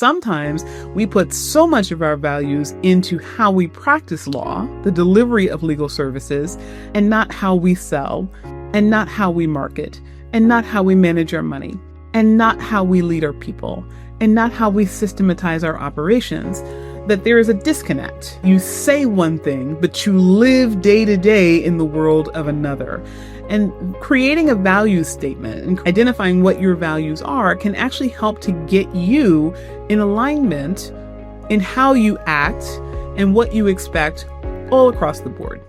sometimes we put so much of our values into how we practice law, the delivery of legal services, and not how we sell, and not how we market, and not how we manage our money, and not how we lead our people, and not how we systematize our operations, that there is a disconnect. You say one thing, but you live day to day in the world of another. And creating a values statement and identifying what your values are can actually help to get you in alignment in how you act and what you expect all across the board.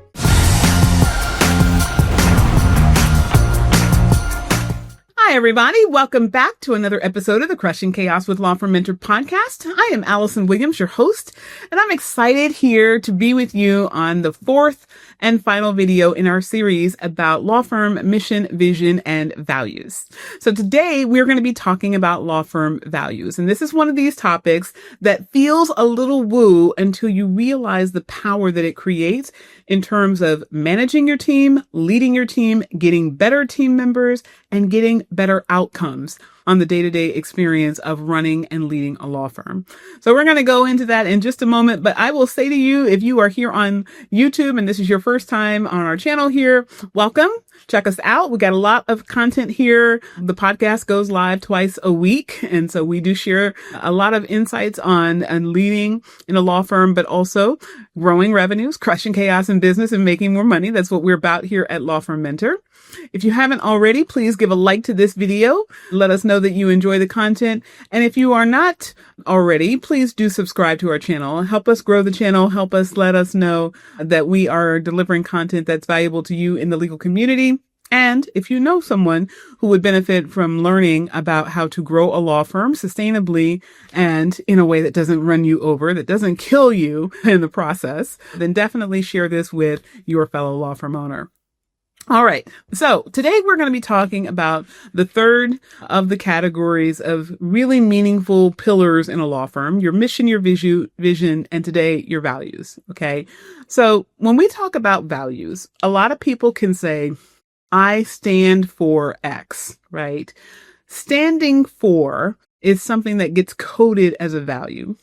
Hi, everybody. Welcome back to another episode of the Crushing Chaos with Law Firm Mentor podcast. I am Allison Williams, your host, and I'm excited here to be with you on the fourth and final video in our series about law firm mission, vision, and values. So today we're going to be talking about law firm values. And this is one of these topics that feels a little woo until you realize the power that it creates in terms of managing your team, leading your team, getting better team members, and getting better outcomes on the day-to-day experience of running and leading a law firm. So we're going to go into that in just a moment, but I will say to you, if you are here on YouTube and this is your first time on our channel here, welcome. Check us out. We got a lot of content here. The podcast goes live twice a week. And so we do share a lot of insights on leading in a law firm, but also growing revenues, crushing chaos in business, and making more money. That's what we're about here at Law Firm Mentor. If you haven't already, please give a like to this video. Let us know that you enjoy the content. And if you are not already, please do subscribe to our channel. Help us grow the channel. Help us let us know that we are delivering content that's valuable to you in the legal community. And if you know someone who would benefit from learning about how to grow a law firm sustainably and in a way that doesn't run you over, that doesn't kill you in the process, then definitely share this with your fellow law firm owner. All right. So today we're going to be talking about the third of the categories of really meaningful pillars in a law firm, your mission, your vision, and today your values. Okay. So when we talk about values, a lot of people can say, I stand for X, right? Standing for is something that gets coded as a value.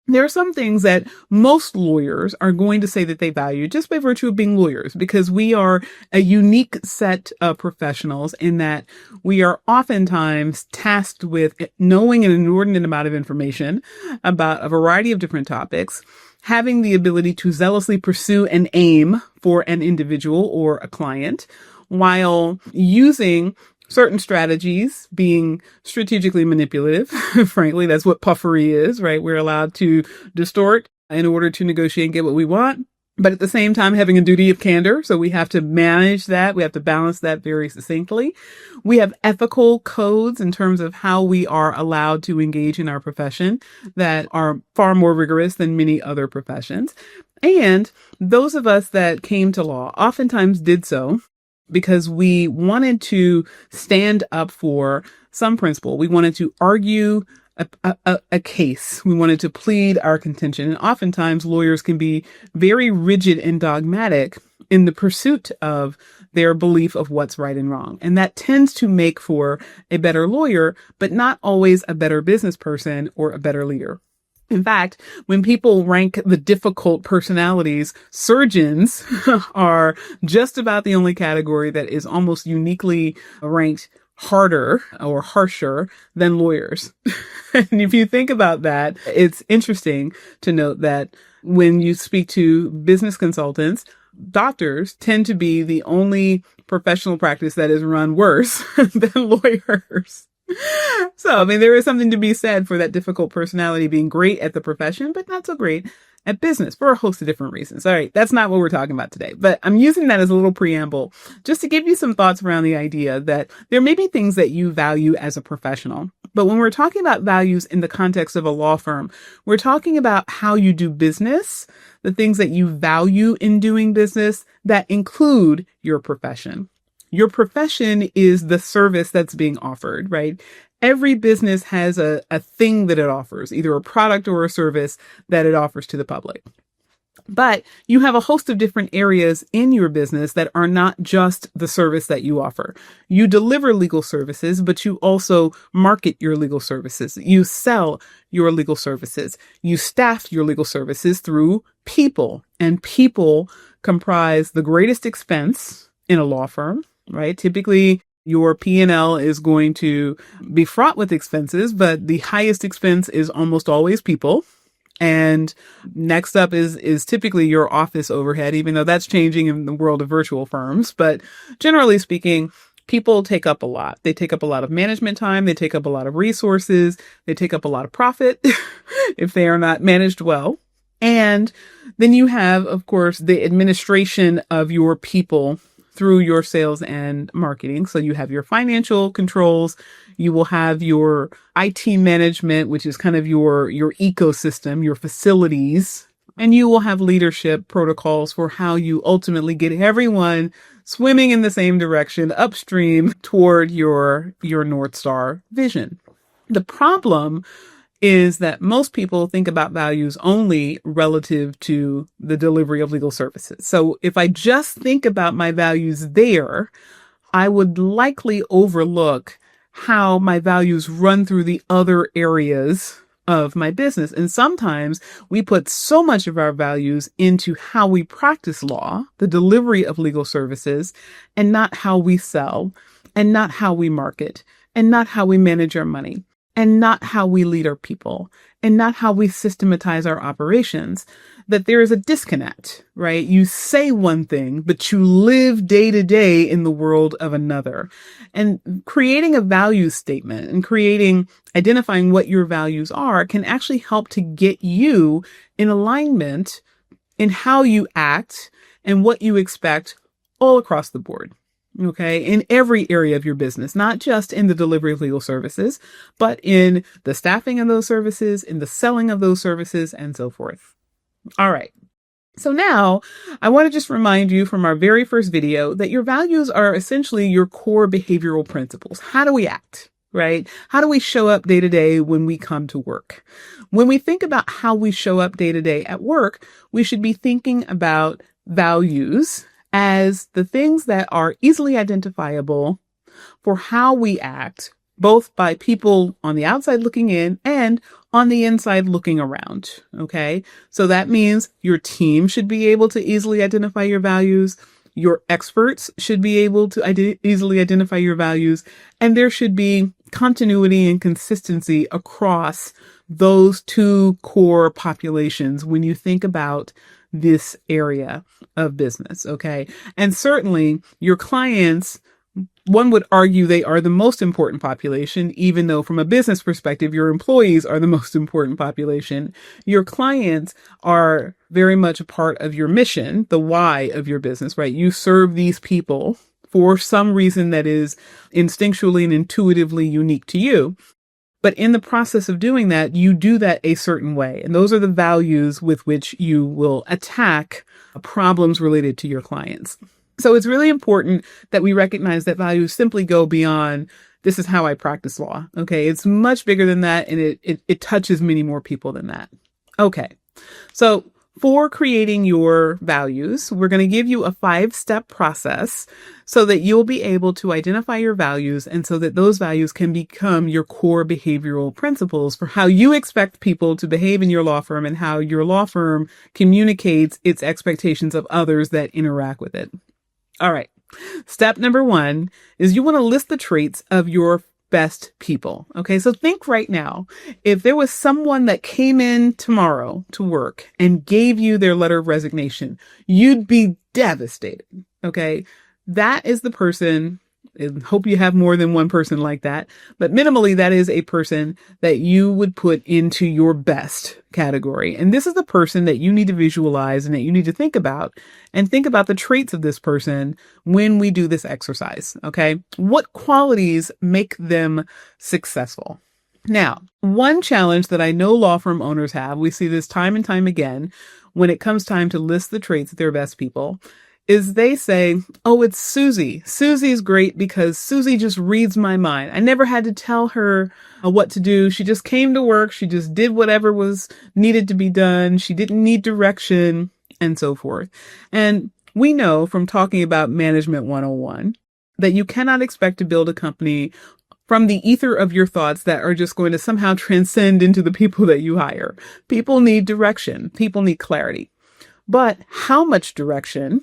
There are some things that most lawyers are going to say that they value just by virtue of being lawyers, because we are a unique set of professionals in that we are oftentimes tasked with knowing an inordinate amount of information about a variety of different topics, having the ability to zealously pursue an aim for an individual or a client, while using certain strategies, being strategically manipulative. Frankly, that's what puffery is, right? We're allowed to distort in order to negotiate and get what we want, but at the same time having a duty of candor. So we have to manage that. We have to balance that very succinctly. We have ethical codes in terms of how we are allowed to engage in our profession that are far more rigorous than many other professions. And those of us that came to law oftentimes did so because we wanted to stand up for some principle. We wanted to argue a case. We wanted to plead our contention. And oftentimes lawyers can be very rigid and dogmatic in the pursuit of their belief of what's right and wrong. And that tends to make for a better lawyer, but not always a better business person or a better leader. In fact, when people rank the difficult personalities, surgeons are just about the only category that is almost uniquely ranked harder or harsher than lawyers. And if you think about that, it's interesting to note that when you speak to business consultants, doctors tend to be the only professional practice that is run worse than lawyers. So, I mean, there is something to be said for that difficult personality being great at the profession, but not so great at business for a host of different reasons. All right, that's not what we're talking about today, but I'm using that as a little preamble just to give you some thoughts around the idea that there may be things that you value as a professional. But when we're talking about values in the context of a law firm, we're talking about how you do business, the things that you value in doing business that include your profession. Your profession is the service that's being offered, right? Every business has a thing that it offers, either a product or a service that it offers to the public. But you have a host of different areas in your business that are not just the service that you offer. You deliver legal services, but you also market your legal services. You sell your legal services. You staff your legal services through people, and people comprise the greatest expense in a law firm, right? Typically, your P&L is going to be fraught with expenses, but the highest expense is almost always people. And next up is typically your office overhead, even though that's changing in the world of virtual firms. But generally speaking, people take up a lot. They take up a lot of management time. They take up a lot of resources. They take up a lot of profit if they are not managed well. And then you have, of course, the administration of your people through your sales and marketing. So you have your financial controls. You will have your IT management, which is kind of your ecosystem, your facilities, and you will have leadership protocols for how you ultimately get everyone swimming in the same direction upstream toward your North Star vision. The problem is that most people think about values only relative to the delivery of legal services. So if I just think about my values there, I would likely overlook how my values run through the other areas of my business. And sometimes we put so much of our values into how we practice law, the delivery of legal services, and not how we sell, and not how we market, and not how we manage our money, and not how we lead our people, and not how we systematize our operations, that there is a disconnect, right? You say one thing, but you live day to day in the world of another. And creating a value statement and identifying what your values are can actually help to get you in alignment in how you act and what you expect all across the board. Okay, in every area of your business, not just in the delivery of legal services, but in the staffing of those services, in the selling of those services, and so forth. All right. So now I want to just remind you from our very first video that your values are essentially your core behavioral principles. How do we act, right? How do we show up day to day when we come to work? When we think about how we show up day to day at work, we should be thinking about values as the things that are easily identifiable for how we act, both by people on the outside looking in and on the inside looking around. Okay. So that means your team should be able to easily identify your values. Your experts should be able to easily identify your values. And there should be continuity and consistency across those two core populations when you think about this area of business. Okay. And certainly your clients, one would argue they are the most important population, even though from a business perspective, your employees are the most important population. Your clients are very much a part of your mission, the why of your business, right? You serve these people for some reason that is instinctually and intuitively unique to you. But in the process of doing that, you do that a certain way. And those are the values with which you will attack problems related to your clients. So it's really important that we recognize that values simply go beyond, this is how I practice law. Okay. It's much bigger than that. And it touches many more people than that. Okay. So for creating your values, we're going to give you a 5-step process so that you'll be able to identify your values and so that those values can become your core behavioral principles for how you expect people to behave in your law firm and how your law firm communicates its expectations of others that interact with it. All right. Step number 1 is you want to list the traits of your best people. Okay. So think right now, if there was someone that came in tomorrow to work and gave you their letter of resignation, you'd be devastated. Okay. That is the person. I hope you have more than one person like that, but minimally that is a person that you would put into your best category. And this is the person that you need to visualize and that you need to think about the traits of this person when we do this exercise. Okay. What qualities make them successful? Now, one challenge that I know law firm owners have, we see this time and time again when it comes time to list the traits of their best people, is they say, oh, it's Susie. Susie's great because Susie just reads my mind. I never had to tell her what to do. She just came to work. She just did whatever was needed to be done. She didn't need direction. and so forth. And we know from talking about Management 101 that you cannot expect to build a company from the ether of your thoughts that are just going to somehow transcend into the people that you hire. People need direction. People need clarity. But how much direction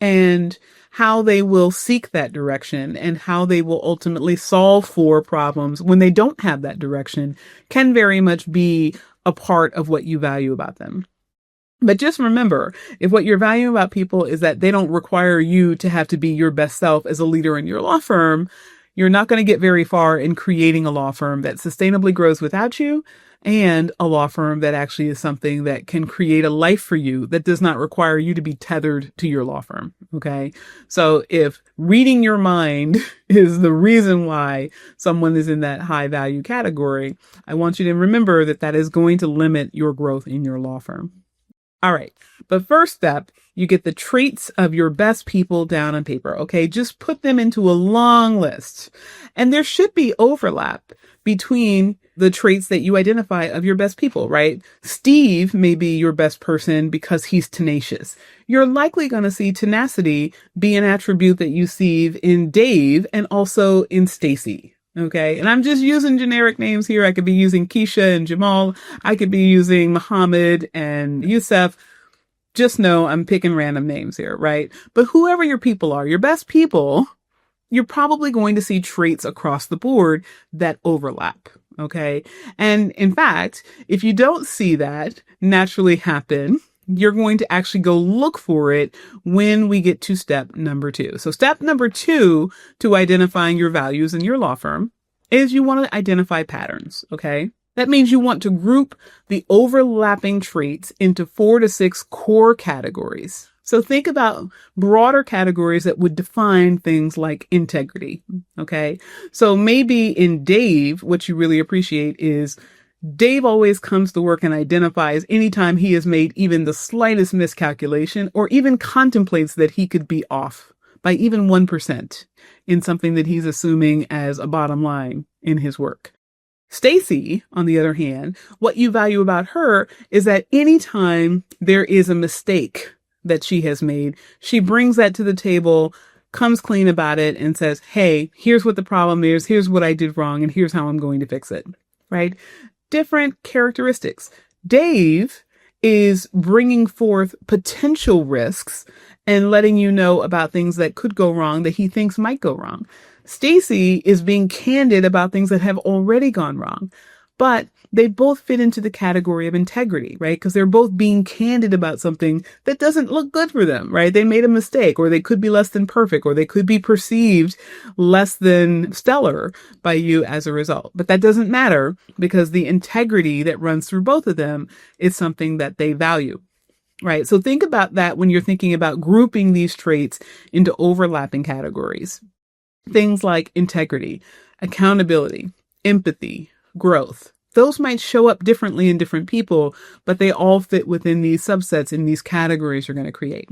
and how they will seek that direction and how they will ultimately solve for problems when they don't have that direction can very much be a part of what you value about them. But just remember, if what you're valuing about people is that they don't require you to have to be your best self as a leader in your law firm, you're not going to get very far in creating a law firm that sustainably grows without you and a law firm that actually is something that can create a life for you that does not require you to be tethered to your law firm. Okay. So if reading your mind is the reason why someone is in that high value category, I want you to remember that that is going to limit your growth in your law firm. All right. But first step, you get the traits of your best people down on paper. Okay. Just put them into a long list. And there should be overlap between the traits that you identify of your best people, right? Steve may be your best person because he's tenacious. You're likely going to see tenacity be an attribute that you see in Dave and also in Stacy. Okay. And I'm just using generic names here. I could be using Keisha and Jamal. I could be using Muhammad and Yusuf. Just know I'm picking random names here, right? But whoever your people are, your best people, you're probably going to see traits across the board that overlap. Okay. And in fact, if you don't see that naturally happen, you're going to actually go look for it when we get to step number 2. So step number 2 to identifying your values in your law firm is you want to identify patterns. Okay. That means you want to group the overlapping traits into 4 to 6 core categories. So think about broader categories that would define things like integrity. Okay. So maybe in Dave, what you really appreciate is Dave always comes to work and identifies anytime he has made even the slightest miscalculation or even contemplates that he could be off by even 1% in something that he's assuming as a bottom line in his work. Stacy, on the other hand, what you value about her is that anytime there is a mistake that she has made, she brings that to the table, comes clean about it, and says, hey, here's what the problem is, here's what I did wrong, and here's how I'm going to fix it, right? Different characteristics. Dave is bringing forth potential risks and letting you know about things that could go wrong that he thinks might go wrong. Stacy is being candid about things that have already gone wrong, but they both fit into the category of integrity, right? Because they're both being candid about something that doesn't look good for them, right? They made a mistake, or they could be less than perfect, or they could be perceived less than stellar by you as a result. But that doesn't matter because the integrity that runs through both of them is something that they value. Right. So think about that when you're thinking about grouping these traits into overlapping categories. Things like integrity, accountability, empathy, growth. Those might show up differently in different people, but they all fit within these subsets in these categories you're going to create.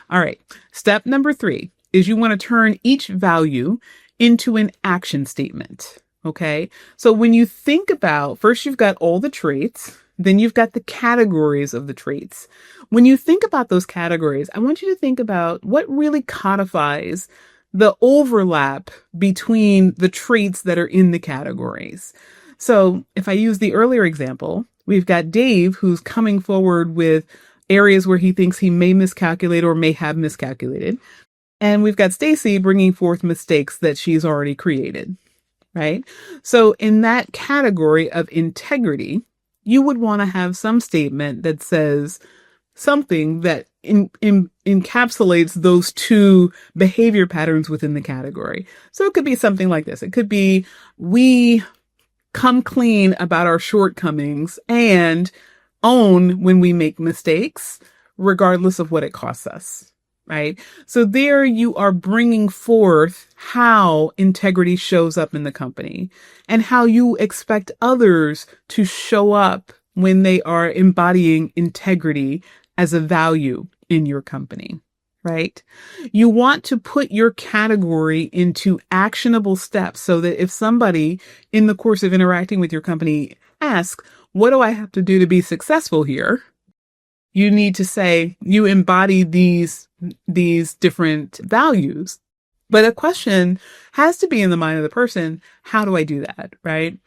All right. Step number 3 is you want to turn each value into an action statement. Okay. So when you think about, first you've got all the traits, then you've got the categories of the traits. When you think about those categories, I want you to think about what really codifies the overlap between the traits that are in the categories. So if I use the earlier example, we've got Dave who's coming forward with areas where he thinks he may miscalculate or may have miscalculated. And we've got Stacy bringing forth mistakes that she's already created, right? So in that category of integrity, you would want to have some statement that says something that encapsulates those two behavior patterns within the category. So it could be something like this. It could be, we come clean about our shortcomings and own when we make mistakes, regardless of what it costs us. Right? So there you are bringing forth how integrity shows up in the company and how you expect others to show up when they are embodying integrity as a value in your company, right? You want to put your category into actionable steps so that if somebody in the course of interacting with your company asks, what do I have to do to be successful here? you need to say you embody these different values. But a question has to be in the mind of the person, how do I do that, right?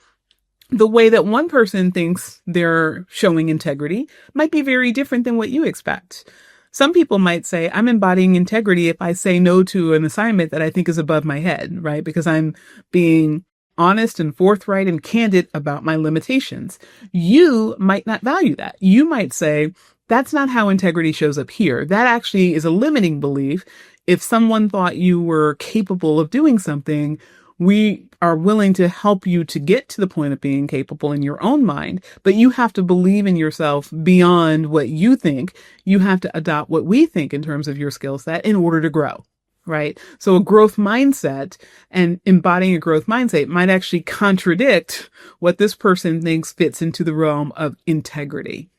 The way that one person thinks they're showing integrity might be very different than what you expect. Some people might say, I'm embodying integrity if I say no to an assignment that I think is above my head, right? Because I'm being honest and forthright and candid about my limitations. You might not value that. You might say, that's not how integrity shows up here. That actually is a limiting belief. If someone thought you were capable of doing something, we are willing to help you to get to the point of being capable in your own mind, but you have to believe in yourself beyond what you think. You have to adopt what we think in terms of your skill set in order to grow, right? So a growth mindset and embodying a growth mindset might actually contradict what this person thinks fits into the realm of integrity.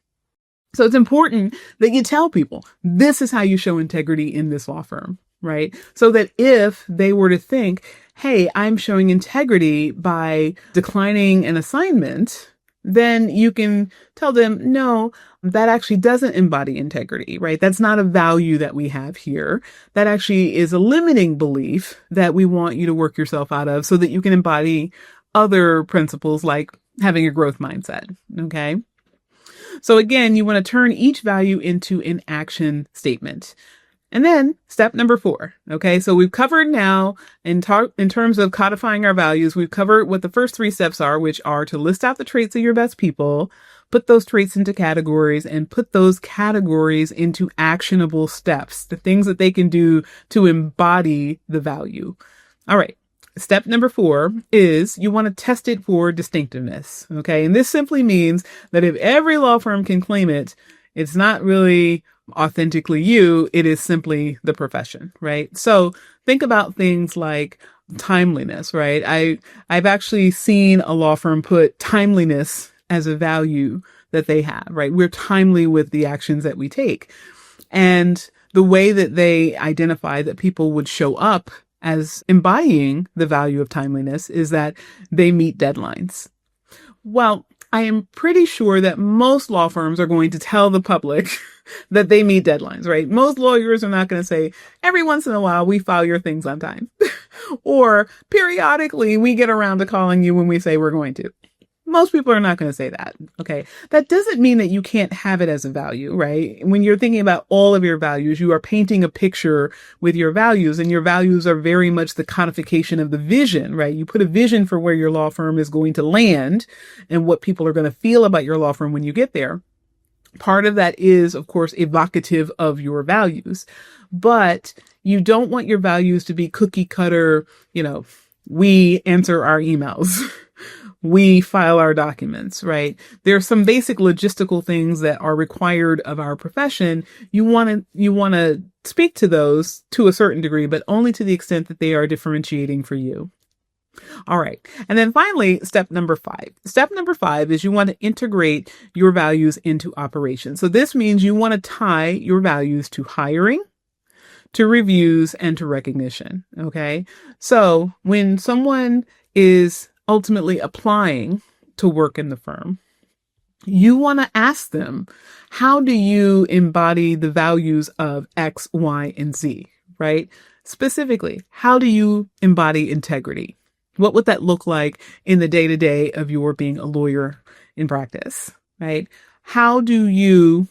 So it's important that you tell people, this is how you show integrity in this law firm, right? So that if they were to think, hey, I'm showing integrity by declining an assignment, then you can tell them, no, that actually doesn't embody integrity, right? That's not a value that we have here. That actually is a limiting belief that we want you to work yourself out of so that you can embody other principles like having a growth mindset, okay? So again, you want to turn each value into an action statement. And then step number 4. Okay. So we've covered now in terms of codifying our values, we've covered what the first 3 steps are, which are to list out the traits of your best people, put those traits into categories, and put those categories into actionable steps, the things that they can do to embody the value. All right. Step number 4 is you want to test it for distinctiveness. Okay. And this simply means that if every law firm can claim it, it's not really authentically you, it is simply the profession, right? So think about things like timeliness, right? I've actually seen a law firm put timeliness as a value that they have, right? We're timely with the actions that we take. And the way that they identify that people would show up as embodying the value of timeliness is that they meet deadlines. Well, I am pretty sure that most law firms are going to tell the public that they meet deadlines, right? Most lawyers are not going to say, every once in a while, we file your things on time. Or periodically, we get around to calling you when we say we're going to. Most people are not going to say that, okay? That doesn't mean that you can't have it as a value, right? When you're thinking about all of your values, you are painting a picture with your values, and your values are very much the codification of the vision, right? You put a vision for where your law firm is going to land and what people are going to feel about your law firm when you get there. Part of that is, of course, evocative of your values, but you don't want your values to be cookie cutter, we answer our emails. We file our documents, right? There are some basic logistical things that are required of our profession. You want to speak to those to a certain degree, but only to the extent that they are differentiating for you. All right. And then finally, step number 5. Step number 5 is you want to integrate your values into operations. So this means you want to tie your values to hiring, to reviews, and to recognition. Okay. So when someone is ultimately applying to work in the firm, you want to ask them, how do you embody the values of X, Y, and Z, right? Specifically, how do you embody integrity? What would that look like in the day-to-day of your being a lawyer in practice, right? How do you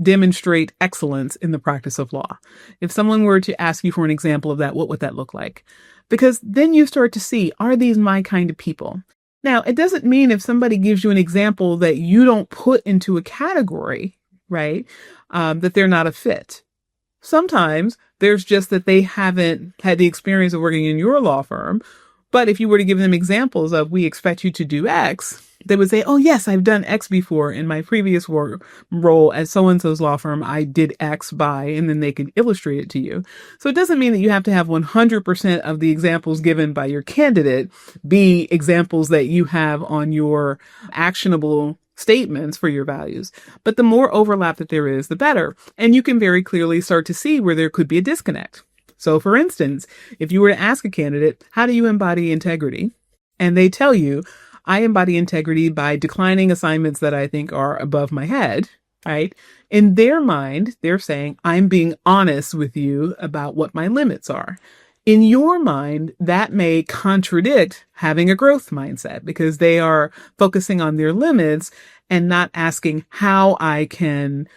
demonstrate excellence in the practice of law? If someone were to ask you for an example of that, what would that look like? Because then you start to see, are these my kind of people? Now, it doesn't mean if somebody gives you an example that you don't put into a category, right, that they're not a fit. Sometimes there's just that they haven't had the experience of working in your law firm. But if you were to give them examples of, we expect you to do X, they would say, oh, yes, I've done X before. In my previous role at so-and-so's law firm, I did X by, and then they can illustrate it to you. So it doesn't mean that you have to have 100% of the examples given by your candidate be examples that you have on your actionable statements for your values. But the more overlap that there is, the better. And you can very clearly start to see where there could be a disconnect. So for instance, if you were to ask a candidate, how do you embody integrity? And they tell you, I embody integrity by declining assignments that I think are above my head. right? In their mind, they're saying, I'm being honest with you about what my limits are. In your mind, that may contradict having a growth mindset because they are focusing on their limits and not asking how I can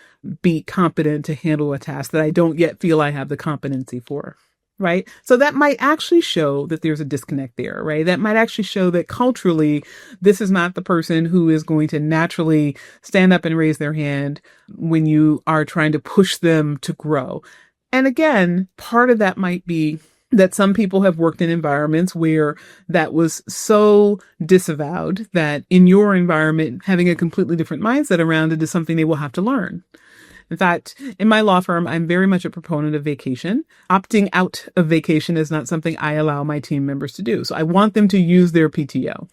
be competent to handle a task that I don't yet feel I have the competency for. Right. So that might actually show that there's a disconnect there, right? That might actually show that culturally, this is not the person who is going to naturally stand up and raise their hand when you are trying to push them to grow. And again, part of that might be that some people have worked in environments where that was so disavowed that in your environment, having a completely different mindset around it is something they will have to learn. In fact, in my law firm, I'm very much a proponent of vacation. Opting out of vacation is not something I allow my team members to do. So I want them to use their PTO.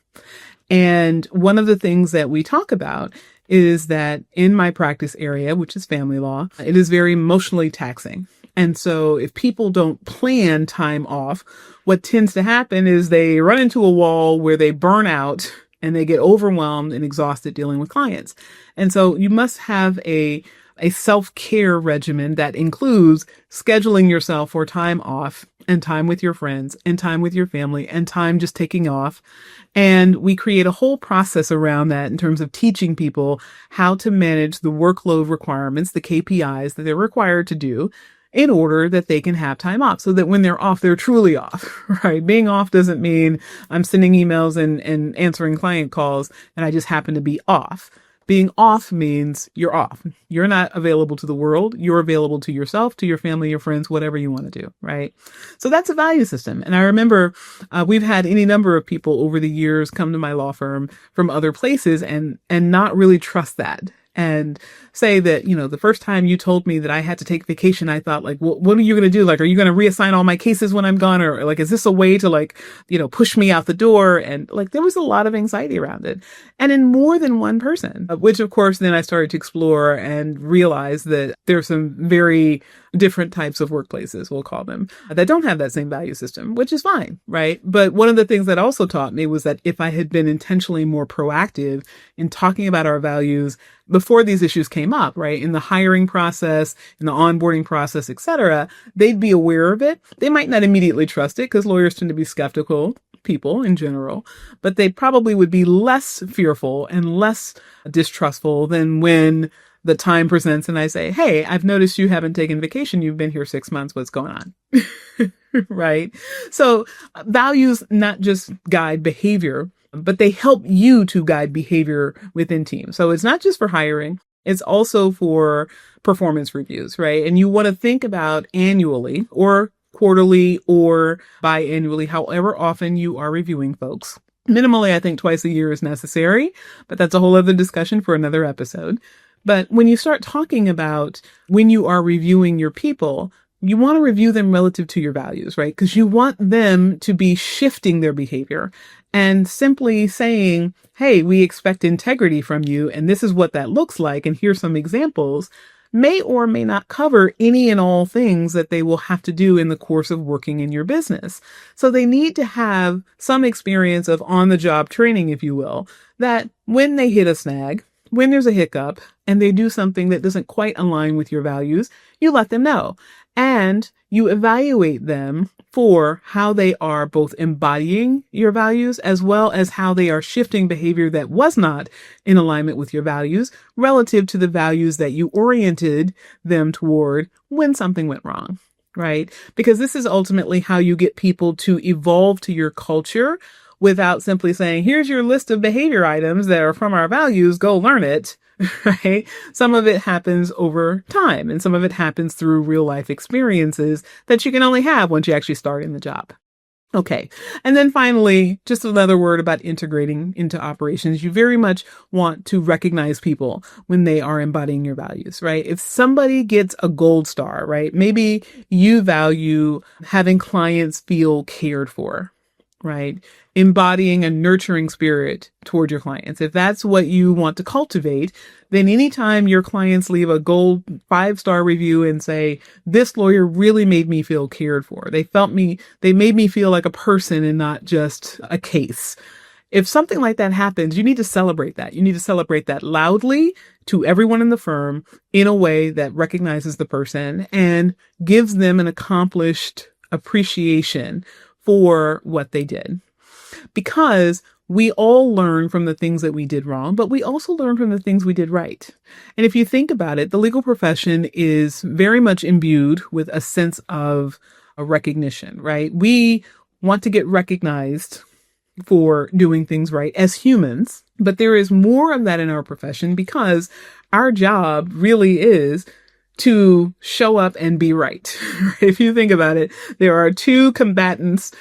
And one of the things that we talk about is that in my practice area, which is family law, it is very emotionally taxing. And so if people don't plan time off, what tends to happen is they run into a wall where they burn out and they get overwhelmed and exhausted dealing with clients. And so you must have a self-care regimen that includes scheduling yourself for time off and time with your friends and time with your family and time just taking off. And we create a whole process around that in terms of teaching people how to manage the workload requirements, the KPIs that they're required to do in order that they can have time off so that when they're off, they're truly off, right? Being off doesn't mean I'm sending emails and answering client calls and I just happen to be off. Being off means you're off. You're not available to the world. You're available to yourself, to your family, your friends, whatever you want to do, right? So that's a value system. And I remember we've had any number of people over the years come to my law firm from other places and not really trust that. And say that, the first time you told me that I had to take vacation, I thought like, well, what are you going to do? Like, are you going to reassign all my cases when I'm gone? Or like, is this a way to push me out the door? And like, there was a lot of anxiety around it. And in more than one person, which of course, then I started to explore and realize that there's some very different types of workplaces, we'll call them, that don't have that same value system, which is fine, right? But one of the things that also taught me was that if I had been intentionally more proactive in talking about our values before these issues came up, right, in the hiring process, in the onboarding process, et cetera, they'd be aware of it. They might not immediately trust it because lawyers tend to be skeptical people in general, but they probably would be less fearful and less distrustful than when the time presents and I say, hey, I've noticed you haven't taken vacation. You've been here 6 months. What's going on? Right? So values not just guide behavior, but they help you to guide behavior within teams. So it's not just for hiring. It's also for performance reviews, right? And you want to think about annually or quarterly or biannually, however often you are reviewing folks. Minimally, I think twice a year is necessary, but that's a whole other discussion for another episode. But when you start talking about when you are reviewing your people, you want to review them relative to your values, right? Because you want them to be shifting their behavior and simply saying, hey, we expect integrity from you, and this is what that looks like, and here's some examples, may or may not cover any and all things that they will have to do in the course of working in your business. So they need to have some experience of on-the-job training, if you will, that when they hit a snag, when there's a hiccup and they do something that doesn't quite align with your values, you let them know. And you evaluate them for how they are both embodying your values as well as how they are shifting behavior that was not in alignment with your values relative to the values that you oriented them toward when something went wrong, right? Because this is ultimately how you get people to evolve to your culture without simply saying, here's your list of behavior items that are from our values, go learn it, right? Some of it happens over time and some of it happens through real life experiences that you can only have once you actually start in the job. Okay. And then finally, just another word about integrating into operations. You very much want to recognize people when they are embodying your values, right? If somebody gets a gold star, right? Maybe you value having clients feel cared for, right? Embodying a nurturing spirit toward your clients. If that's what you want to cultivate, then anytime your clients leave a gold 5-star review and say, this lawyer really made me feel cared for. They made me feel like a person and not just a case. If something like that happens, you need to celebrate that. You need to celebrate that loudly to everyone in the firm in a way that recognizes the person and gives them an accomplished appreciation for what they did. Because we all learn from the things that we did wrong, but we also learn from the things we did right. And if you think about it, the legal profession is very much imbued with a sense of a recognition, right? We want to get recognized for doing things right as humans, but there is more of that in our profession because our job really is to show up and be right. If you think about it, there are two combatants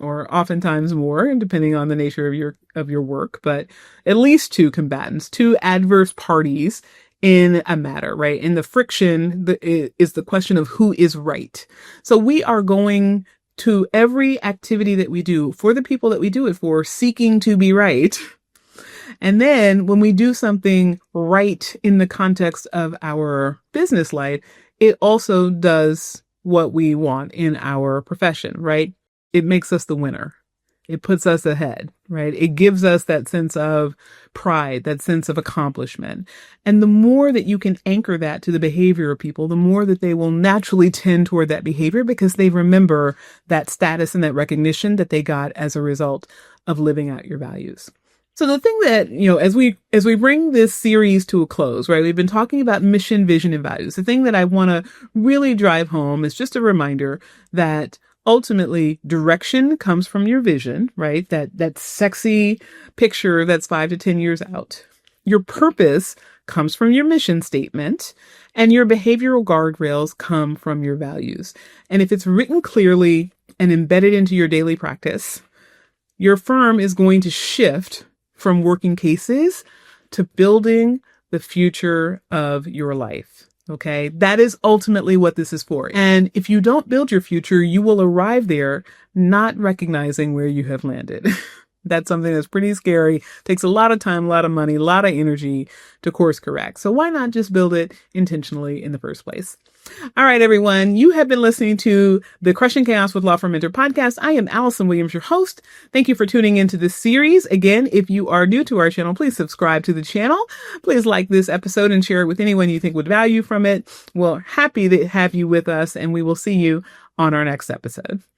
or oftentimes more, depending on the nature of your work, but at least two combatants, two adverse parties in a matter, right? And the friction is the question of who is right. So we are going to every activity that we do for the people that we do it for, seeking to be right. And then when we do something right in the context of our business life, it also does what we want in our profession, right? It makes us the winner. It puts us ahead, right? It gives us that sense of pride, that sense of accomplishment. And the more that you can anchor that to the behavior of people, the more that they will naturally tend toward that behavior because they remember that status and that recognition that they got as a result of living out your values. So the thing that, as we bring this series to a close, right, we've been talking about mission, vision, and values. The thing that I want to really drive home is just a reminder that ultimately direction comes from your vision, right? That sexy picture that's 5 to 10 years out. Your purpose comes from your mission statement, and your behavioral guardrails come from your values. And if it's written clearly and embedded into your daily practice, your firm is going to shift from working cases to building the future of your life. Okay. That is ultimately what this is for. And if you don't build your future, you will arrive there not recognizing where you have landed. That's something that's pretty scary. Takes a lot of time, a lot of money, a lot of energy to course correct. So why not just build it intentionally in the first place? All right, everyone. You have been listening to the Crushing Chaos with Law Firm Mentor podcast. I am Allison Williams, your host. Thank you for tuning into this series. Again, if you are new to our channel, please subscribe to the channel. Please like this episode and share it with anyone you think would value from it. We're happy to have you with us, and we will see you on our next episode.